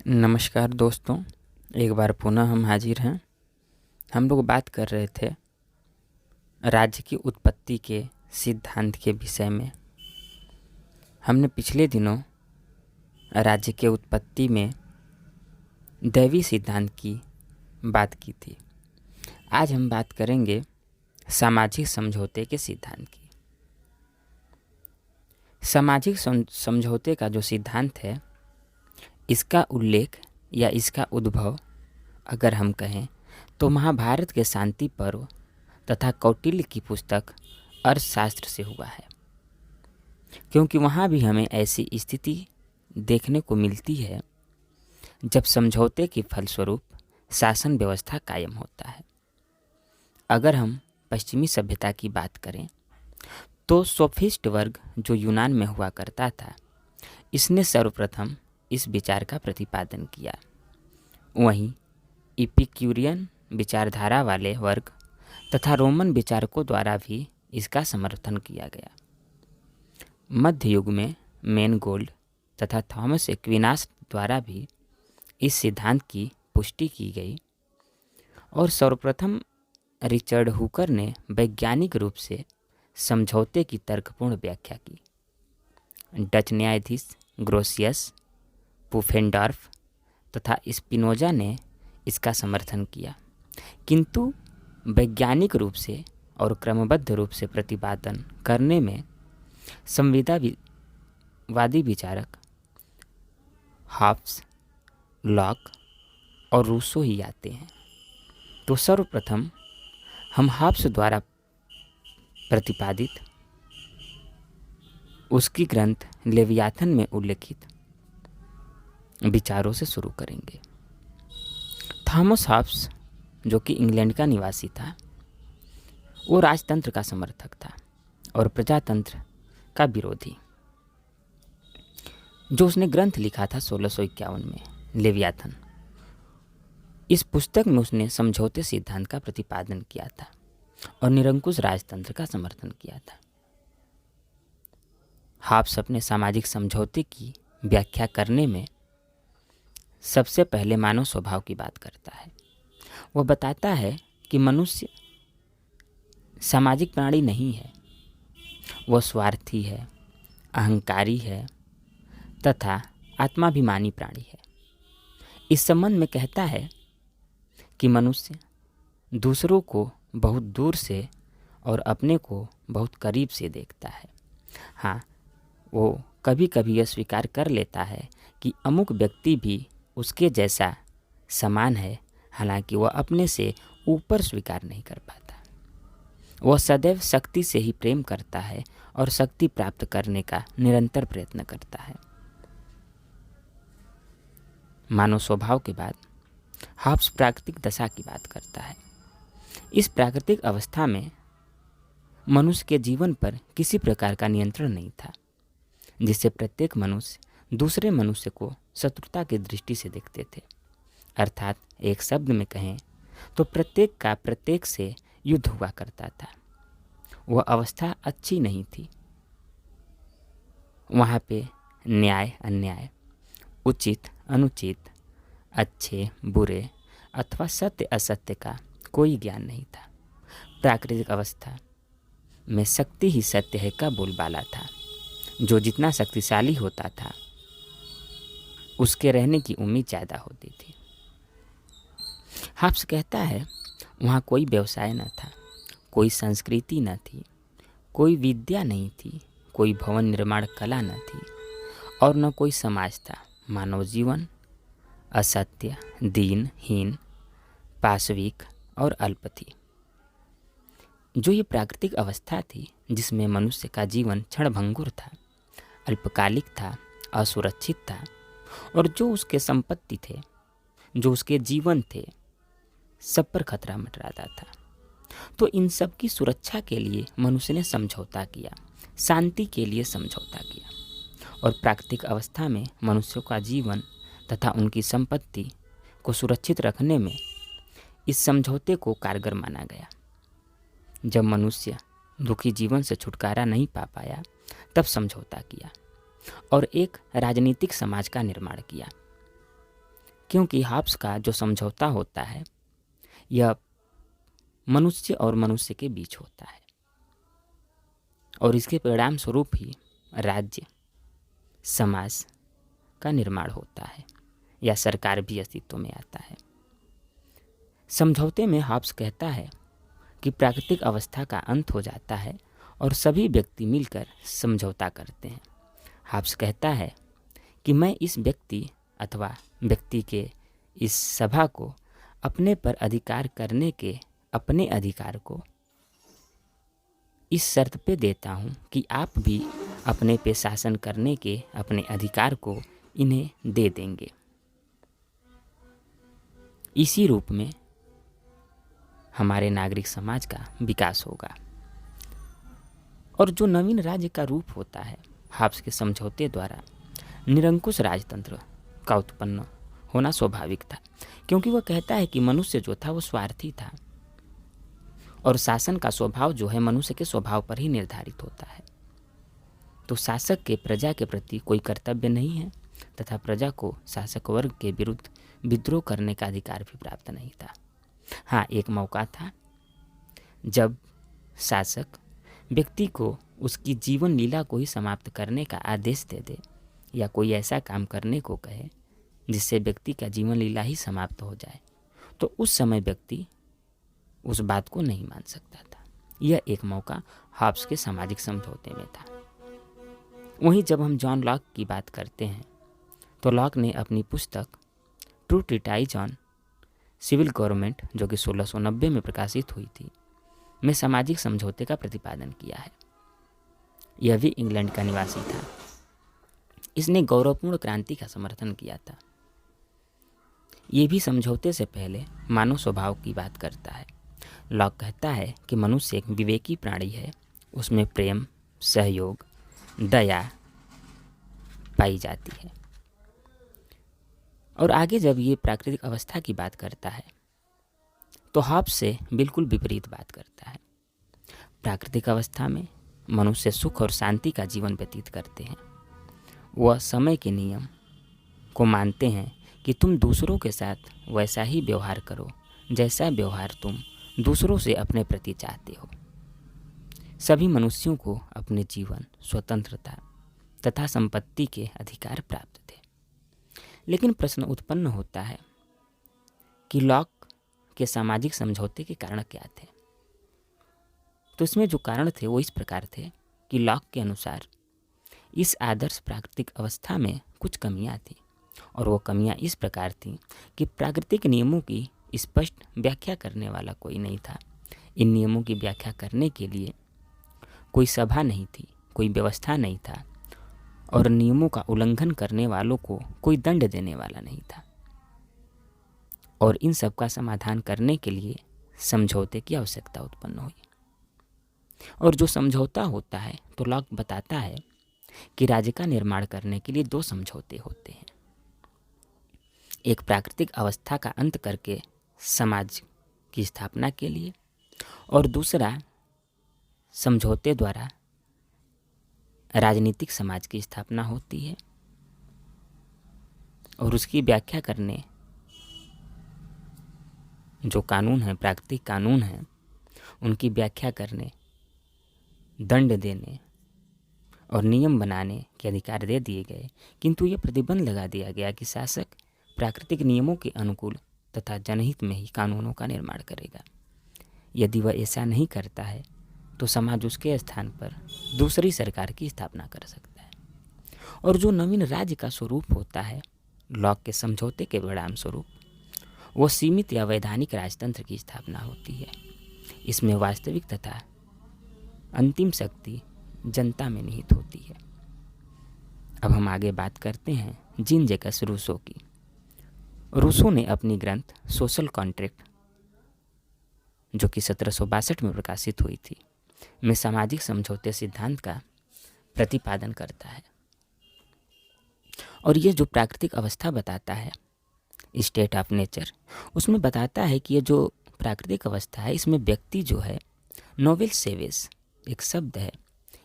नमस्कार दोस्तों, एक बार पुनः हम हाजिर हैं। हम लोग बात कर रहे थे राज्य की उत्पत्ति के सिद्धांत के विषय में। हमने पिछले दिनों राज्य के उत्पत्ति में दैवी सिद्धांत की बात की थी। आज हम बात करेंगे सामाजिक समझौते के सिद्धांत की। सामाजिक समझौते का जो सिद्धांत है, इसका उल्लेख या इसका उद्भव अगर हम कहें तो महाभारत के शांति पर्व तथा कौटिल्य की पुस्तक अर्थशास्त्र से हुआ है, क्योंकि वहाँ भी हमें ऐसी स्थिति देखने को मिलती है जब समझौते के फलस्वरूप शासन व्यवस्था कायम होता है। अगर हम पश्चिमी सभ्यता की बात करें तो सोफिस्ट वर्ग जो यूनान में हुआ करता था, इसने सर्वप्रथम इस विचार का प्रतिपादन किया। वहीं इपिक्यूरियन विचारधारा वाले वर्ग तथा रोमन विचारकों द्वारा भी इसका समर्थन किया गया। मध्य युग में मैनगोल्ड तथा थॉमस एक्विनास द्वारा भी इस सिद्धांत की पुष्टि की गई और सर्वप्रथम रिचर्ड हुकर ने वैज्ञानिक रूप से समझौते की तर्कपूर्ण व्याख्या की। डच न्यायाधीश ग्रोसियस, पुफेनडॉर्फ तथा स्पिनोजा ने इसका समर्थन किया, किंतु वैज्ञानिक रूप से और क्रमबद्ध रूप से प्रतिपादन करने में संविदावादी विचारक हॉब्स, लॉक और रूसो ही आते हैं। तो सर्वप्रथम हम हॉब्स द्वारा प्रतिपादित उसकी ग्रंथ लेवियाथन में उल्लेखित विचारों से शुरू करेंगे। थॉमस हॉब्स, जो कि इंग्लैंड का निवासी था, वो राजतंत्र का समर्थक था और प्रजातंत्र का विरोधी। जो उसने ग्रंथ लिखा था 1651 में, लेवियाथन, इस पुस्तक में उसने समझौते सिद्धांत का प्रतिपादन किया था और निरंकुश राजतंत्र का समर्थन किया था। हॉब्स अपने सामाजिक समझौते की व्याख्या करने में सबसे पहले मानव स्वभाव की बात करता है। वह बताता है कि मनुष्य सामाजिक प्राणी नहीं है, वह स्वार्थी है, अहंकारी है तथा आत्माभिमानी प्राणी है। इस संबंध में कहता है कि मनुष्य दूसरों को बहुत दूर से और अपने को बहुत करीब से देखता है। हाँ, वो कभी कभी यह स्वीकार कर लेता है कि अमुक व्यक्ति भी उसके जैसा समान है, हालांकि वह अपने से ऊपर स्वीकार नहीं कर पाता। वह सदैव शक्ति से ही प्रेम करता है और शक्ति प्राप्त करने का निरंतर प्रयत्न करता है। मानव स्वभाव के बाद हॉब्स प्राकृतिक दशा की बात करता है। इस प्राकृतिक अवस्था में मनुष्य के जीवन पर किसी प्रकार का नियंत्रण नहीं था, जिससे प्रत्येक मनुष्य दूसरे मनुष्य को शत्रुता की दृष्टि से देखते थे। अर्थात एक शब्द में कहें तो प्रत्येक का प्रत्येक से युद्ध हुआ करता था। वह अवस्था अच्छी नहीं थी। वहाँ पे न्याय अन्याय, उचित अनुचित, अच्छे बुरे अथवा सत्य असत्य का कोई ज्ञान नहीं था। प्राकृतिक अवस्था में शक्ति ही सत्य है का बोलबाला था। जो जितना शक्तिशाली होता था उसके रहने की उम्मीद ज़्यादा होती थी। हॉब्स कहता है वहाँ कोई व्यवसाय न था, कोई संस्कृति न थी, कोई विद्या नहीं थी, कोई भवन निर्माण कला न थी और न कोई समाज था। मानव जीवन असत्य, दीनहीन, पाशविक और अल्प थी। जो ये प्राकृतिक अवस्था थी जिसमें मनुष्य का जीवन क्षणभंगुर था, अल्पकालिक था, असुरक्षित था और जो उसके संपत्ति थे, जो उसके जीवन थे, सब पर खतरा मंडराता था। तो इन सब की सुरक्षा के लिए मनुष्य ने समझौता किया, शांति के लिए समझौता किया और प्राकृतिक अवस्था में मनुष्यों का जीवन तथा उनकी संपत्ति को सुरक्षित रखने में इस समझौते को कारगर माना गया। जब मनुष्य दुखी जीवन से छुटकारा नहीं पा पाया, तब समझौता किया और एक राजनीतिक समाज का निर्माण किया। क्योंकि हॉब्स का जो समझौता होता है यह मनुष्य और मनुष्य के बीच होता है और इसके परिणाम स्वरूप ही राज्य, समाज का निर्माण होता है या सरकार भी अस्तित्व में आता है। समझौते में हॉब्स कहता है कि प्राकृतिक अवस्था का अंत हो जाता है और सभी व्यक्ति मिलकर समझौता करते हैं। हॉब्स कहता है कि मैं इस व्यक्ति अथवा व्यक्ति के इस सभा को अपने पर अधिकार करने के अपने अधिकार को इस शर्त पे देता हूँ कि आप भी अपने पे शासन करने के अपने अधिकार को इन्हें दे देंगे। इसी रूप में हमारे नागरिक समाज का विकास होगा और जो नवीन राज्य का रूप होता है हॉब्स के समझौते द्वारा निरंकुश राजतंत्र का उत्पन्न होना स्वाभाविक था, क्योंकि वह कहता है कि मनुष्य जो था वो स्वार्थी था और शासन का स्वभाव जो है मनुष्य के स्वभाव पर ही निर्धारित होता है। तो शासक के प्रजा के प्रति कोई कर्तव्य नहीं है तथा प्रजा को शासक वर्ग के विरुद्ध विद्रोह करने का अधिकार भी प्राप्त नहीं था। हाँ, एक मौका था जब शासक व्यक्ति को उसकी जीवन लीला को ही समाप्त करने का आदेश दे दे या कोई ऐसा काम करने को कहे जिससे व्यक्ति का जीवन लीला ही समाप्त हो जाए, तो उस समय व्यक्ति उस बात को नहीं मान सकता था। यह एक मौका हॉब्स के सामाजिक समझौते में था। वहीं जब हम जॉन लॉक की बात करते हैं तो लॉक ने अपनी पुस्तक true treatise on civil government, जो कि 1690 में प्रकाशित हुई थी, में सामाजिक समझौते का प्रतिपादन किया है। यह भी इंग्लैंड का निवासी था। इसने गौरवपूर्ण क्रांति का समर्थन किया था। ये भी समझौते से पहले मानव स्वभाव की बात करता है। लॉक कहता है कि मनुष्य एक विवेकी प्राणी है, उसमें प्रेम, सहयोग, दया पाई जाती है। और आगे जब ये प्राकृतिक अवस्था की बात करता है तो हॉब्स से बिल्कुल विपरीत बात करता है। प्राकृतिक अवस्था में मनुष्य सुख और शांति का जीवन व्यतीत करते हैं। वह समय के नियम को मानते हैं कि तुम दूसरों के साथ वैसा ही व्यवहार करो जैसा व्यवहार तुम दूसरों से अपने प्रति चाहते हो। सभी मनुष्यों को अपने जीवन, स्वतंत्रता तथा संपत्ति के अधिकार प्राप्त थे। लेकिन प्रश्न उत्पन्न होता है कि लॉक के सामाजिक समझौते के कारण क्या थे। तो इसमें जो कारण थे वो इस प्रकार थे कि लॉक के अनुसार इस आदर्श प्राकृतिक अवस्था में कुछ कमियां थी और वो कमियां इस प्रकार थीं कि प्राकृतिक नियमों की स्पष्ट व्याख्या करने वाला कोई नहीं था। इन नियमों की व्याख्या करने के लिए कोई सभा नहीं थी, कोई व्यवस्था नहीं था और नियमों का उल्लंघन करने वालों को कोई दंड देने वाला नहीं था। और इन सब का समाधान करने के लिए समझौते की आवश्यकता उत्पन्न हुई। और जो समझौता होता है तो लॉक बताता है कि राज्य का निर्माण करने के लिए 2 समझौते होते हैं। एक प्राकृतिक अवस्था का अंत करके समाज की स्थापना के लिए और दूसरा समझौते द्वारा राजनीतिक समाज की स्थापना होती है और उसकी व्याख्या करने जो कानून है, प्राकृतिक कानून है, उनकी व्याख्या करने, दंड देने और नियम बनाने के अधिकार दे दिए गए। किंतु ये प्रतिबंध लगा दिया गया कि शासक प्राकृतिक नियमों के अनुकूल तथा जनहित में ही कानूनों का निर्माण करेगा। यदि वह ऐसा नहीं करता है तो समाज उसके स्थान पर दूसरी सरकार की स्थापना कर सकता है। और जो नवीन राज्य का स्वरूप होता है लॉक के समझौते के परिणाम स्वरूप, वो सीमित या वैधानिक राजतंत्र की स्थापना होती है। इसमें वास्तविक तथा अंतिम शक्ति जनता में निहित होती है। अब हम आगे बात करते हैं जीन जैकस रूसो की। रूसो ने अपनी ग्रंथ सोशल कॉन्ट्रैक्ट, जो कि 1762 में प्रकाशित हुई थी, में सामाजिक समझौते सिद्धांत का प्रतिपादन करता है। और ये जो प्राकृतिक अवस्था बताता है, स्टेट ऑफ नेचर, उसमें बताता है कि ये जो प्राकृतिक अवस्था है इसमें व्यक्ति जो है, नोवेल सेवेस एक शब्द है,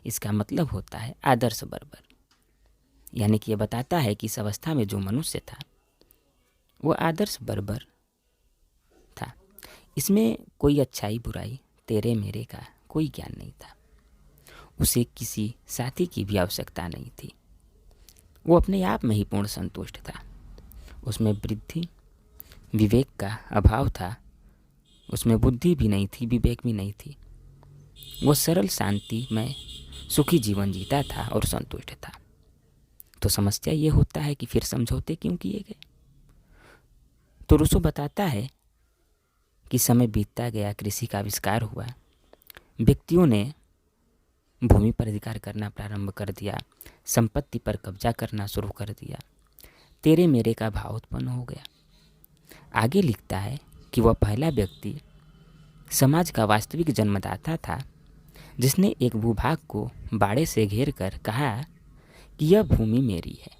इसका मतलब होता है आदर्श बर्बर। यानी कि ये बताता है कि इस अवस्था में जो मनुष्य था वो आदर्श बर्बर था। इसमें कोई अच्छाई बुराई तेरे मेरे का कोई ज्ञान नहीं था। उसे किसी साथी की भी आवश्यकता नहीं थी। वो अपने आप में ही पूर्ण संतुष्ट था। उसमें वृद्धि विवेक का अभाव था। उसमें बुद्धि भी नहीं थी, विवेक भी नहीं थी। वो सरल शांति में सुखी जीवन जीता था और संतुष्ट था। तो समस्या ये होता है कि फिर समझौते क्यों किए गए। तो रूसो बताता है कि समय बीतता गया, कृषि का आविष्कार हुआ, व्यक्तियों ने भूमि पर अधिकार करना प्रारंभ कर दिया, संपत्ति पर कब्जा करना शुरू कर दिया, तेरे मेरे का भाव उत्पन्न हो गया। आगे लिखता है कि वह पहला व्यक्ति समाज का वास्तविक जन्मदाता था जिसने एक भूभाग को बाड़े से घेर कर कहा कि यह भूमि मेरी है,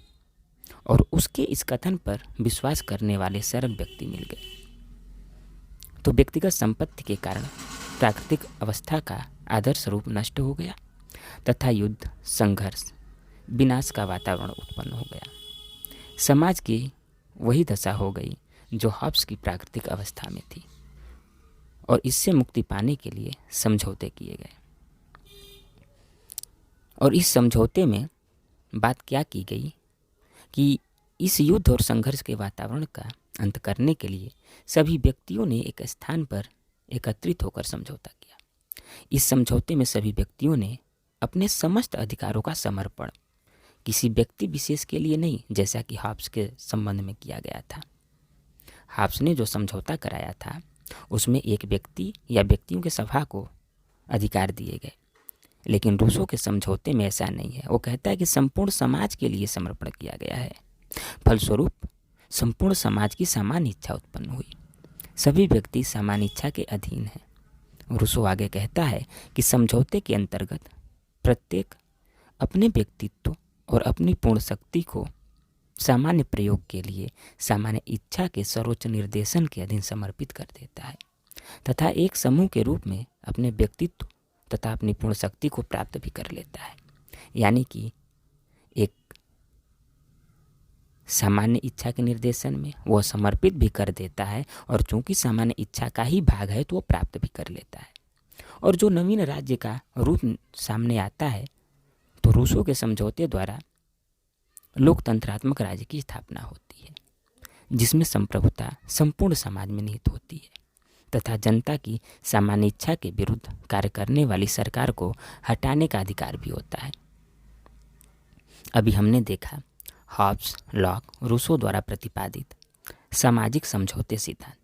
और उसके इस कथन पर विश्वास करने वाले सरल व्यक्ति मिल गए। तो व्यक्तिगत संपत्ति के कारण प्राकृतिक अवस्था का आदर्श रूप नष्ट हो गया तथा युद्ध, संघर्ष, विनाश का वातावरण उत्पन्न हो गया। समाज की वही दशा हो गई जो हॉब्स की प्राकृतिक अवस्था में थी, और इससे मुक्ति पाने के लिए समझौते किए गए। और इस समझौते में बात क्या की गई कि इस युद्ध और संघर्ष के वातावरण का अंत करने के लिए सभी व्यक्तियों ने एक स्थान पर एकत्रित होकर समझौता किया। इस समझौते में सभी व्यक्तियों ने अपने समस्त अधिकारों का समर्पण किसी व्यक्ति विशेष के लिए नहीं, जैसा कि हॉब्स के संबंध में किया गया था। हॉब्स ने जो समझौता कराया था उसमें एक व्यक्ति या व्यक्तियों के सभा को अधिकार दिए गए, लेकिन रूसो के समझौते में ऐसा नहीं है। वो कहता है कि संपूर्ण समाज के लिए समर्पण किया गया है। फलस्वरूप संपूर्ण समाज की समान इच्छा उत्पन्न हुई। सभी व्यक्ति समान इच्छा के अधीन हैं। रूसो आगे कहता है कि समझौते के अंतर्गत प्रत्येक अपने व्यक्तित्व और अपनी पूर्ण शक्ति को सामान्य प्रयोग के लिए सामान्य इच्छा के सर्वोच्च निर्देशन के अधीन समर्पित कर देता है तथा एक समूह के रूप में अपने व्यक्तित्व तथा अपनी पूर्ण शक्ति को प्राप्त भी कर लेता है। यानी कि एक सामान्य इच्छा के निर्देशन में वह समर्पित भी कर देता है, और चूंकि सामान्य इच्छा का ही भाग है तो वो प्राप्त भी कर लेता है। और जो नवीन राज्य का रूप सामने आता है, तो रूसो के समझौते द्वारा लोकतंत्रात्मक राज्य की स्थापना होती है, जिसमें संप्रभुता संपूर्ण समाज में निहित होती है तथा जनता की सामान्य इच्छा के विरुद्ध कार्य करने वाली सरकार को हटाने का अधिकार भी होता है। अभी हमने देखा हॉब्स, लॉक, रूसो द्वारा प्रतिपादित सामाजिक समझौते सिद्धांत।